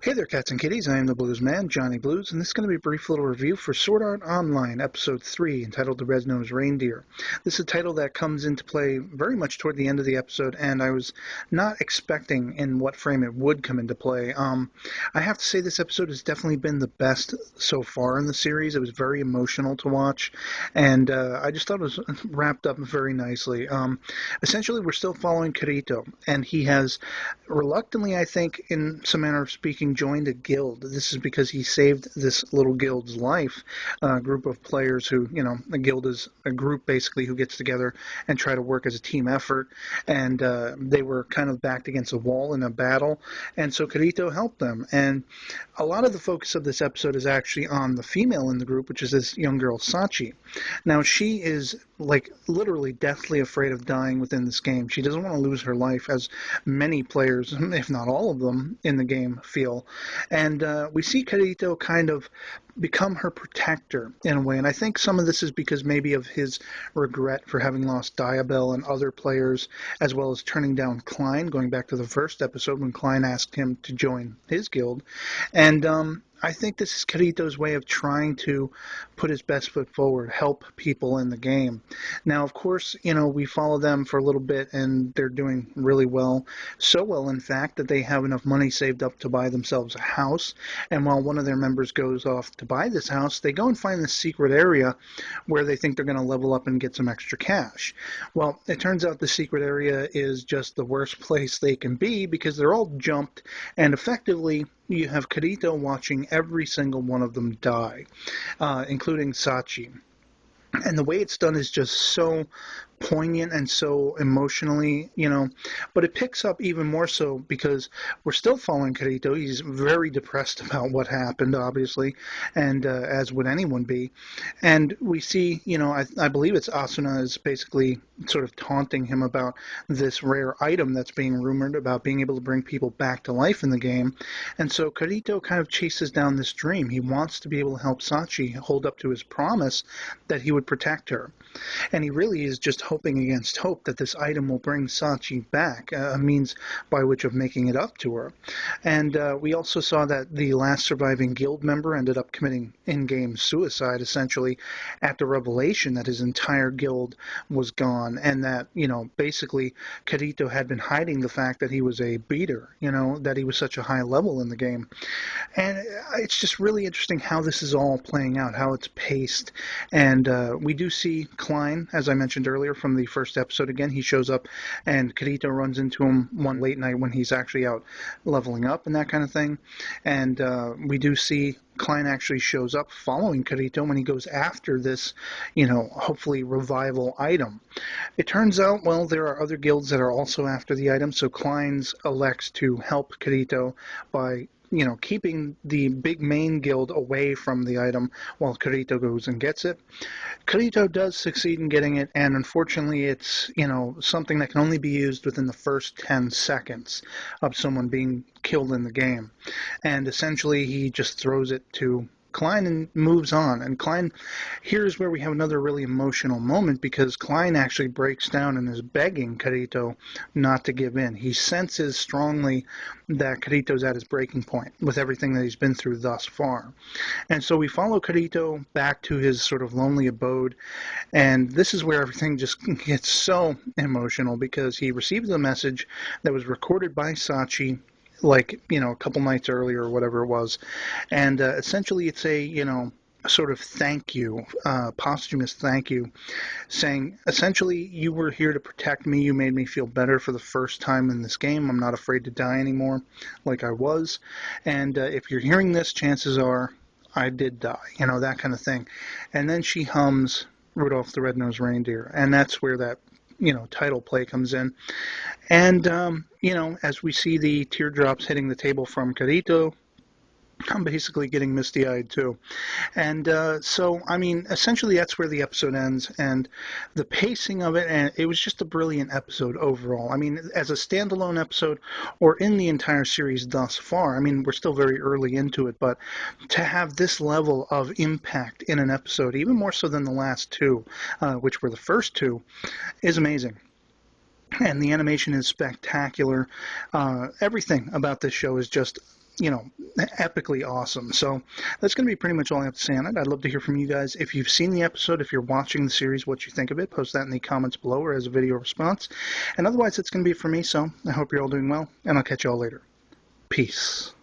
Hey there, cats and kitties. I am the Blues Man, Johnny Blues, and this is going to be a brief little review for Sword Art Online, Episode 3, entitled The Red-Nosed Reindeer. This is a title that comes into play very much toward the end of the episode, and I was not expecting in what frame it would come into play. I have to say this episode has definitely been the best so far in the series. It was very emotional to watch, and I just thought it was wrapped up very nicely. Essentially, we're still following Kirito, and he has reluctantly, I think, in some manner of speaking, joined a guild. This is because he saved this little guild's life. A group of players who, a guild is a group basically who gets together and try to work as a team effort. And they were kind of backed against a wall in a battle. And so Kirito helped them. And a lot of the focus of this episode is actually on the female in the group, which is this young girl, Sachi. Now, she is like literally deathly afraid of dying within this game. She doesn't want to lose her life, as many players, if not all of them, in the game feel. And we see Kirito kind of become her protector in a way. And I think some of this is because maybe of his regret for having lost Diabel and other players, as well as turning down Klein, going back to the first episode when Klein asked him to join his guild. And I think this is Kirito's way of trying to put his best foot forward, help people in the game. Now, of course, we follow them for a little bit, and they're doing really well. So well, in fact, that they have enough money saved up to buy themselves a house. And while one of their members goes off to buy this house, they go and find this secret area where they think they're going to level up and get some extra cash. Well, it turns out the secret area is just the worst place they can be because they're all jumped, and effectively you have Kirito watching every single one of them die, including Sachi. And the way it's done is just so poignant and so emotionally, but it picks up even more so because we're still following Kirito. He's very depressed about what happened, obviously, and as would anyone be. And we see, I believe it's Asuna is basically sort of taunting him about this rare item that's being rumored about being able to bring people back to life in the game. And so Kirito kind of chases down this dream. He wants to be able to help Sachi hold up to his promise that he would protect her. And he really is just hoping against hope that this item will bring Sachi back, a means by which of making it up to her. And we also saw that the last surviving guild member ended up committing in-game suicide, essentially, at the revelation that his entire guild was gone, and that, basically Kirito had been hiding the fact that he was a beater, that he was such a high level in the game. And it's just really interesting how this is all playing out, how it's paced. And we do see Klein, as I mentioned earlier from the first episode again. He shows up and Kirito runs into him one late night when he's actually out leveling up and that kind of thing. And we do see Klein actually shows up following Kirito when he goes after this, hopefully revival item. It turns out, well, there are other guilds that are also after the item, so Klein's elects to help Kirito by keeping the big main guild away from the item while Kirito goes and gets it. Kirito does succeed in getting it, and unfortunately it's, something that can only be used within the first 10 seconds of someone being killed in the game. And essentially he just throws it to Klein and moves on. And Klein, here's where we have another really emotional moment, because Klein actually breaks down and is begging Kirito not to give in. He senses strongly that Kirito's at his breaking point with everything that he's been through thus far. And so we follow Kirito back to his sort of lonely abode, and this is where everything just gets so emotional, because he receives a message that was recorded by Sachi a couple nights earlier or whatever it was. And essentially it's a sort of thank you, posthumous thank you, saying, essentially, you were here to protect me. You made me feel better for the first time in this game. I'm not afraid to die anymore like I was. And if you're hearing this, chances are I did die, that kind of thing. And then she hums Rudolph the Red-Nosed Reindeer, and that's where that title play comes in. And, as we see the teardrops hitting the table from Kirito, I'm basically getting misty-eyed too. And so, essentially that's where the episode ends, and the pacing of it, and it was just a brilliant episode overall. As a standalone episode, or in the entire series thus far, we're still very early into it, but to have this level of impact in an episode, even more so than the last two, which were the first two, is amazing. And the animation is spectacular. Everything about this show is just epically awesome. So that's going to be pretty much all I have to say on it. I'd love to hear from you guys. If you've seen the episode, if you're watching the series, what you think of it, post that in the comments below or as a video response. And otherwise, it's going to be it for me, so I hope you're all doing well, and I'll catch you all later. Peace.